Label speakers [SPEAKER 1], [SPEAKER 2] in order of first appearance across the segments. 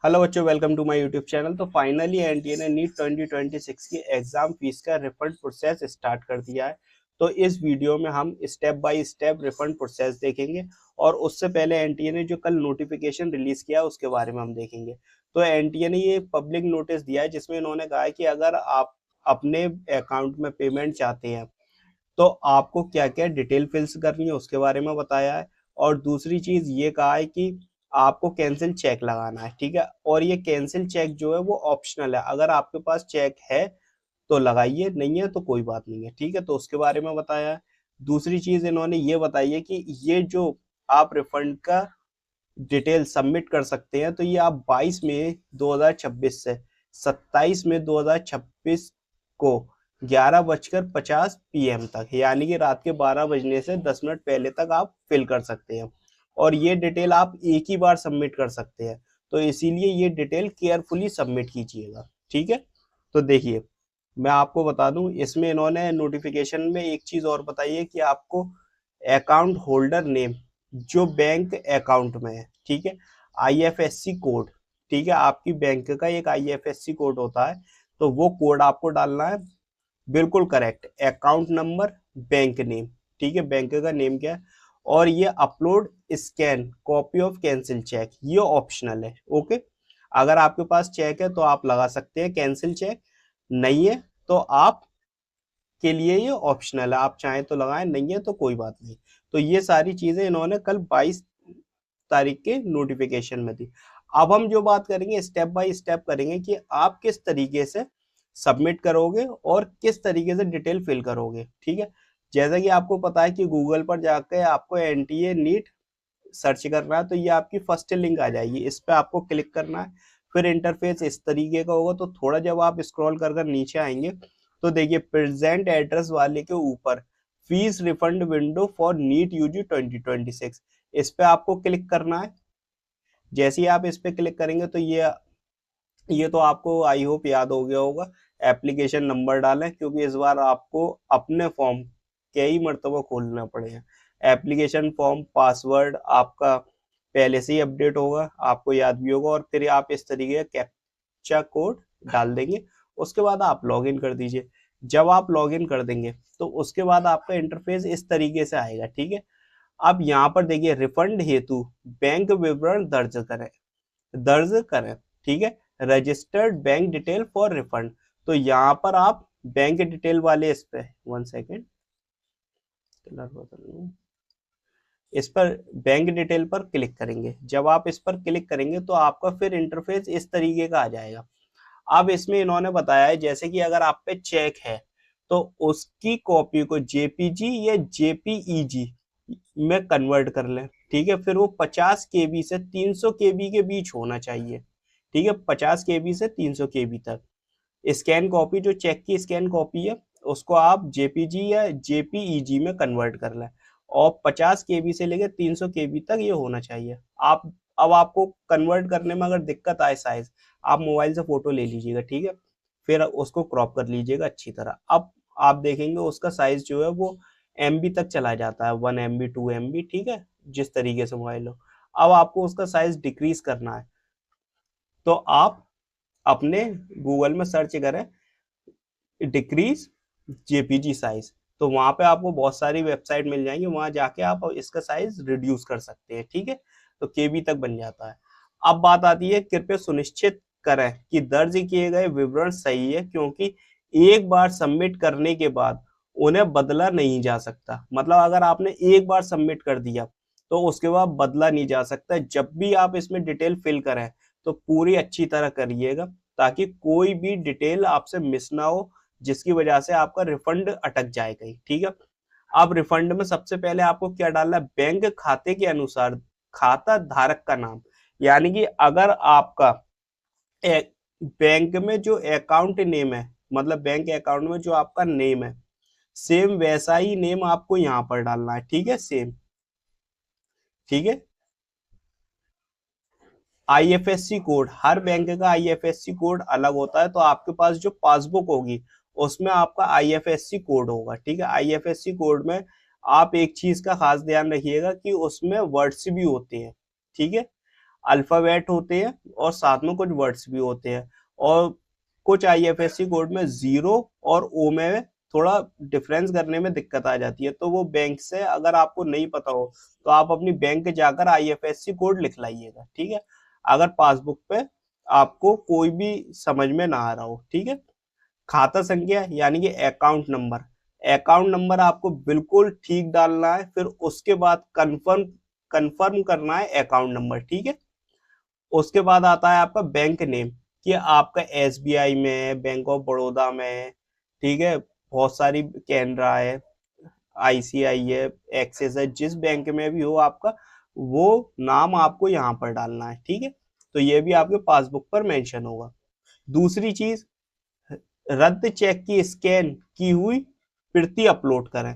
[SPEAKER 1] Hello बच्चों, welcome to my YouTube channel. तो finally NTA ने नीट 2026 की एग्जाम फीस का रिफंड प्रोसेस स्टार्ट कर दिया है। तो इस वीडियो में हम step by step refund process देखेंगे और उससे पहले एनटीए ने जो कल नोटिफिकेशन रिलीज किया उसके बारे में हम देखेंगे। तो एनटीए ने ये पब्लिक नोटिस दिया है जिसमें इन्होंने कहा है कि अगर आप अपने अकाउंट में पेमेंट चाहते हैं तो आपको क्या क्या डिटेल फिल्स करनी है उसके बारे में बताया है। और दूसरी चीज ये कहा है कि आपको कैंसिल चेक लगाना है, ठीक है। और ये कैंसिल चेक जो है वो ऑप्शनल है, अगर आपके पास चेक है तो लगाइए, नहीं है तो कोई बात नहीं है, ठीक है। तो उसके बारे में बताया है। दूसरी चीज इन्होंने ये बताई है कि ये जो आप रिफंड का डिटेल सबमिट कर सकते हैं तो ये आप 22 मई 2026 से 27 मई 2026 को 11:50 PM तक, यानी कि रात के 12 बजने से 10 मिनट पहले तक आप फिल कर सकते हैं। और ये डिटेल आप एक ही बार सबमिट कर सकते हैं, तो इसीलिए ये डिटेल केयरफुली सबमिट कीजिएगा, ठीक है। तो देखिए, मैं आपको बता दूं, इसमें इन्होंने नोटिफिकेशन में एक चीज और बताई है कि आपको अकाउंट होल्डर नेम जो बैंक अकाउंट में है, ठीक है, आईएफएससी कोड, ठीक है, आपकी बैंक का एक आईएफएससी कोड होता है, तो वो कोड आपको डालना है। बिल्कुल correct, account number, bank name, ठीक है, बैंक का नेम क्या है। और ये upload scan copy of cancel cheque, ये ऑप्शनल है, ओके। अगर आपके पास चेक है तो आप लगा सकते हैं कैंसिल चेक, नहीं है तो आप के लिए ये ऑप्शनल है, आप चाहें तो लगाएं, नहीं है तो कोई बात नहीं। तो ये सारी चीजें इन्होंने कल 22 तारीख के नोटिफिकेशन में दी। अब हम जो बात करेंगे स्टेप बाय स्टेप करेंगे कि आप किस तरीके से सबमिट करोगे और किस तरीके से डिटेल फिल करोगे, ठीक है। जैसा कि आपको पता है कि गूगल पर जाकर आपको एनटीए नीट सर्च करना है, तो ये आपकी फर्स्ट लिंक आ जाएगी, इस पे आपको क्लिक करना है। फिर इंटरफेस इस तरीके का होगा, तो थोड़ा जब आप स्क्रॉल कर कर नीचे आएंगे तो देखिए प्रेजेंट एड्रेस वाले के ऊपर fees refund window for NEET UG 2026, इस पे आपको क्लिक करना है। जैसे ही आप इस पे क्लिक करेंगे तो ये तो आपको आई होप याद हो गया होगा, एप्लीकेशन नंबर डालें, क्योंकि इस बार आपको अपने फॉर्म कई मरतबा खोलना पड़ेगा। एप्लीकेशन फॉर्म पासवर्ड आपका पहले से ही अपडेट होगा, आपको याद भी होगा, और फिर आप इस तरीके का कैप्चा कोड डाल देंगे। उसके बाद आप लॉग इन कर दीजिए। जब आप लॉग इन कर देंगे तो उसके बाद आपका इंटरफेस इस तरीके से आएगा, ठीक है। अब यहाँ पर देखिए रिफंड हेतु बैंक विवरण दर्ज करें, ठीक है, registered bank detail for refund. तो यहाँ पर आप बैंक डिटेल वाले इस पे 1 सेकेंड कलर बदल लूं, इस पर बैंक डिटेल पर क्लिक करेंगे। जब आप इस पर क्लिक करेंगे तो आपका फिर इंटरफेस इस तरीके का आ जाएगा। अब इसमें इन्होंने बताया है जैसे कि अगर आप पे चेक है तो उसकी कॉपी को जेपीजी या जेपीईजी में कन्वर्ट कर लें, ठीक है। फिर वो 50 KB से 300 KB के बीच होना चाहिए, ठीक है, 50 KB से 300 KB तक। स्कैन कॉपी जो चेक की स्कैन कॉपी है उसको आप जेपीजी या जेपीईजी में कन्वर्ट कर लें, और 50 KB से लेकर 300 KB तक ये होना चाहिए। आप अब आपको कन्वर्ट करने में अगर दिक्कत आए साइज, आप मोबाइल से फोटो ले लीजिएगा, ठीक है, फिर उसको क्रॉप कर लीजिएगा अच्छी तरह। अब आप देखेंगे उसका साइज जो है वो MB तक चला जाता है, 1 MB 2 MB, ठीक है, जिस तरीके से मोबाइल हो। अब आपको उसका साइज डिक्रीज करना है, तो आप अपने गूगल में सर्च करें डिक्रीज जेपीजी साइज, तो वहां पे आपको बहुत सारी वेबसाइट मिल जाएंगी, वहां जाके आप इसका साइज रिड्यूस कर सकते हैं, ठीक है। तो केबी तक बन जाता है। अब बात आती है, कृपया सुनिश्चित करें कि दर्ज किए गए विवरण सही है, क्योंकि एक बार सबमिट करने के बाद उन्हें बदला नहीं जा सकता। मतलब अगर आपने एक बार सबमिट कर दिया तो उसके बाद बदला नहीं जा सकता। जब भी आप इसमें डिटेल फिल करें तो पूरी अच्छी तरह करिएगा, ताकि कोई भी डिटेल आपसे मिस ना हो, जिसकी वजह से आपका रिफंड अटक जाए कहीं, ठीक है। अब रिफंड में सबसे पहले आपको क्या डालना है, बैंक खाते के अनुसार खाता धारक का नाम, यानी कि अगर आपका बैंक में जो अकाउंट नेम है, मतलब बैंक अकाउंट में जो आपका नेम है, सेम वैसा ही नेम आपको यहाँ पर डालना है, ठीक है, सेम, ठीक है। आईएफएससी कोड, हर बैंक का आईएफएससी कोड अलग होता है, तो आपके पास जो पासबुक होगी उसमें आपका आईएफएससी कोड होगा, ठीक है। आईएफएससी कोड में आप एक चीज का खास ध्यान रखिएगा कि उसमें वर्ड्स भी होते हैं, ठीक है। अल्फाबेट होते हैं और साथ में कुछ वर्ड्स भी होते हैं, और कुछ आईएफएससी कोड में 0 और ओ में थोड़ा डिफरेंस करने में दिक्कत आ जाती है। तो वो बैंक से अगर आपको नहीं पता हो तो आप अपनी बैंक जाकर आईएफएससी कोड लिख लाइएगा, ठीक है, अगर पासबुक पे आपको कोई भी समझ में ना आ रहा हो, ठीक है। खाता संख्या यानी कि अकाउंट नंबर आपको बिल्कुल ठीक डालना है, फिर उसके बाद कंफर्म कंफर्म करना है अकाउंट नंबर, ठीक है। उसके बाद आता है आपका बैंक नेम, कि आपका एसबीआई में है, बैंक ऑफ बड़ौदा में है, ठीक है, बहुत सारी, कैनरा है, आईसीआई है, एक्सिस है, जिस बैंक में भी हो आपका, वो नाम आपको यहाँ पर डालना है, ठीक है। तो ये भी आपके पासबुक पर मेंशन होगा। दूसरी चीज, रद्द चेक की स्कैन की हुई प्रति अपलोड करें,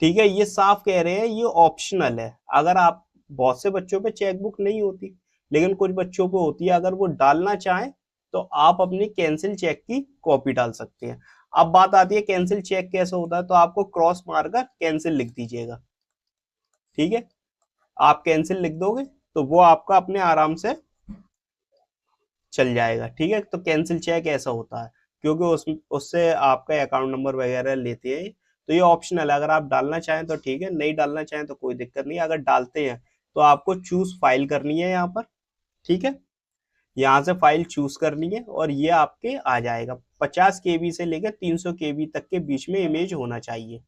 [SPEAKER 1] ठीक है। ये साफ कह रहे हैं ये ऑप्शनल है। अगर आप, बहुत से बच्चों पे चेकबुक नहीं होती लेकिन कुछ बच्चों को होती है, अगर वो डालना चाहें तो आप अपनी कैंसिल चेक की कॉपी डाल सकते हैं। अब बात आती है कैंसिल चेक कैसे होता है, तो आपको क्रॉस मारकर कैंसिल लिख दीजिएगा, ठीक है। आप कैंसिल लिख दोगे तो वो आपका अपने आराम से चल जाएगा, ठीक है। तो कैंसिल चेक ऐसा होता है, क्योंकि उससे आपका अकाउंट नंबर वगैरह लेते हैं। तो ये ऑप्शनल है, अगर आप डालना चाहें तो ठीक है, नहीं डालना चाहें तो कोई दिक्कत नहीं। अगर डालते हैं तो आपको चूज फाइल करनी है यहाँ पर, ठीक है। यहाँ से फाइल चूज करनी है और ये आपके आ जाएगा। 50 केबी से लेकर 300 केबी तक के बीच में इमेज होना चाहिए।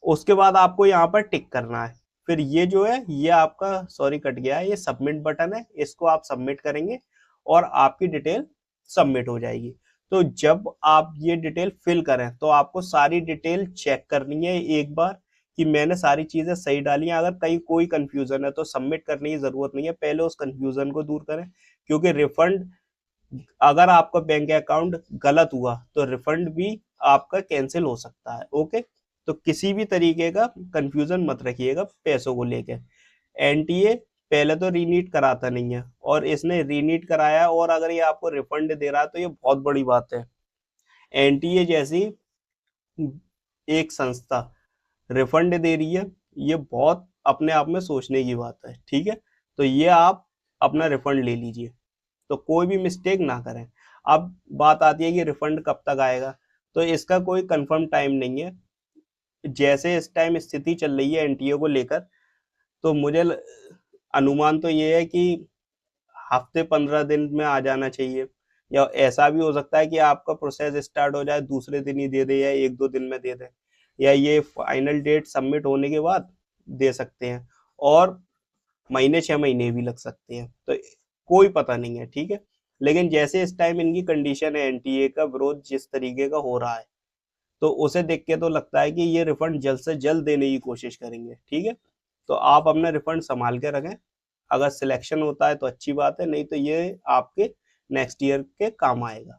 [SPEAKER 1] उसके बाद आपको यहाँ पर टिक करना है। फिर ये जो है ये आपका, सॉरी कट गया है, ये सबमिट बटन है, इसको आप सबमिट करेंगे और आपकी डिटेल सबमिट हो जाएगी। तो जब आप ये डिटेल फिल करें तो आपको सारी डिटेल चेक करनी है एक बार, कि मैंने सारी चीजें सही डाली हैं। अगर कहीं कोई कंफ्यूजन है तो सबमिट करने की जरूरत नहीं है, पहले उस कंफ्यूजन को दूर करें, क्योंकि रिफंड, अगर आपका बैंक अकाउंट गलत हुआ तो रिफंड भी आपका कैंसिल हो सकता है, ओके। तो किसी भी तरीके का कंफ्यूजन मत रखिएगा पैसों को लेकर। एनटीए पहले तो रीनीट कराता नहीं है, और इसने रीनीट कराया और अगर ये आपको रिफंड दे रहा है तो ये बहुत बड़ी बात है। एनटीए जैसी एक संस्था रिफंड दे रही है, ये बहुत अपने आप में सोचने की बात है, ठीक है। तो ये आप अपना रिफंड ले लीजिए, तो कोई भी मिस्टेक ना करें। अब बात आती है कि रिफंड कब तक आएगा, तो इसका कोई कंफर्म टाइम नहीं है। जैसे इस टाइम स्थिति चल रही है एनटीए को लेकर, तो मुझे अनुमान तो ये है कि हफ्ते 15 दिन में आ जाना चाहिए, या ऐसा भी हो सकता है कि आपका प्रोसेस स्टार्ट हो जाए दूसरे दिन ही दे दे, या 1-2 दिन में दे दे, या ये फाइनल डेट सबमिट होने के बाद दे सकते हैं, और महीने 6 महीने भी लग सकते हैं, तो कोई पता नहीं है, ठीक है। लेकिन जैसे इस टाइम इनकी कंडीशन है, एनटीए का विरोध जिस तरीके का हो रहा है, तो उसे देख के तो लगता है कि ये रिफंड जल्द से जल्द देने की कोशिश करेंगे, ठीक है। तो आप अपना रिफंड संभाल के रखें। अगर सिलेक्शन होता है तो अच्छी बात है, नहीं तो ये आपके नेक्स्ट ईयर के काम आएगा,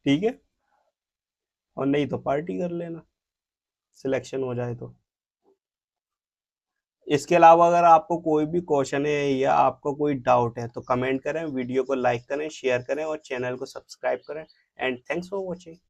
[SPEAKER 1] ठीक है। और नहीं तो पार्टी कर लेना, सिलेक्शन हो जाए तो। इसके अलावा अगर आपको कोई भी क्वेश्चन है या आपको कोई डाउट है तो कमेंट करें, वीडियो को लाइक करें, शेयर करें और चैनल को सब्सक्राइब करें। And thanks for watching.